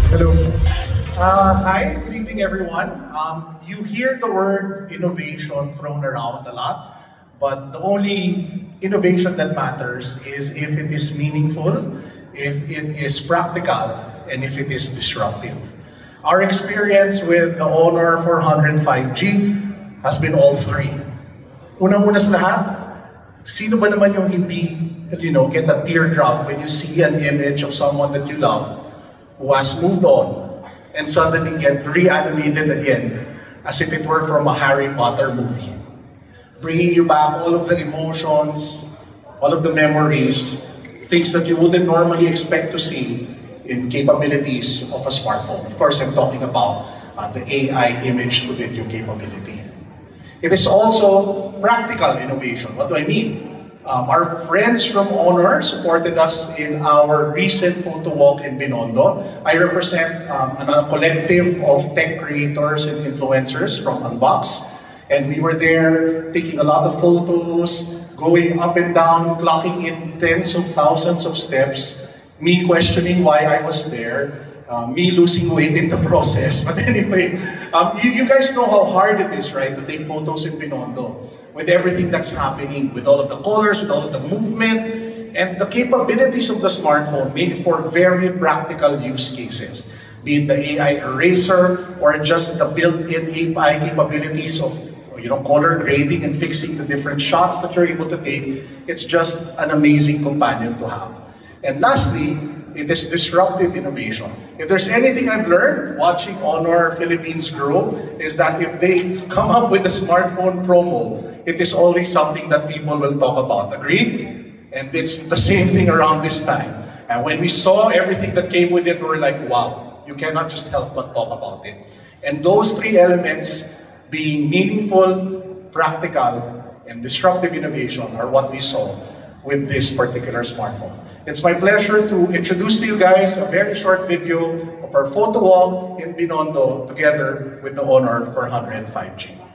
Hello. Hi, good evening everyone. You hear the word innovation thrown around a lot, but the only innovation that matters is if it is meaningful, if it is practical, and if it is disruptive. Our experience with the Honor 400 5G has been all three. Unang-una sa lahat, sino ba naman yung hindi, get a teardrop when you see an image of someone that you love who has moved on and suddenly get reanimated again as if it were from a Harry Potter movie, bringing you back all of the emotions, all of the memories, things that you wouldn't normally expect to see in capabilities of a smartphone. Of course, I'm talking about the AI image to video capability. It is also practical innovation. What do I mean? Our friends from Honor supported us in our recent photo walk in Binondo. I represent a collective of tech creators and influencers from Unbox. And we were there taking a lot of photos, going up and down, clocking in tens of thousands of steps, me questioning why I was there, me losing weight in the process. But anyway, you guys know how hard it is, right, to take photos in Binondo with everything that's happening, with all of the colors, with all of the movement, and the capabilities of the smartphone make for very practical use cases. Be it the AI eraser or just the built-in AI capabilities of color grading and fixing the different shots that you're able to take. It's just an amazing companion to have. And lastly, it is disruptive innovation. If there's anything I've learned watching Honor Philippines grow, is that if they come up with a smartphone promo, it is always something that people will talk about. Agree? And it's the same thing around this time. And when we saw everything that came with it, we were like, wow, you cannot just help but talk about it. And those three elements, being meaningful, practical, and disruptive innovation, are what we saw with this particular smartphone. It's my pleasure to introduce to you guys a very short video of our photo walk in Binondo together with the Honor 400 5G.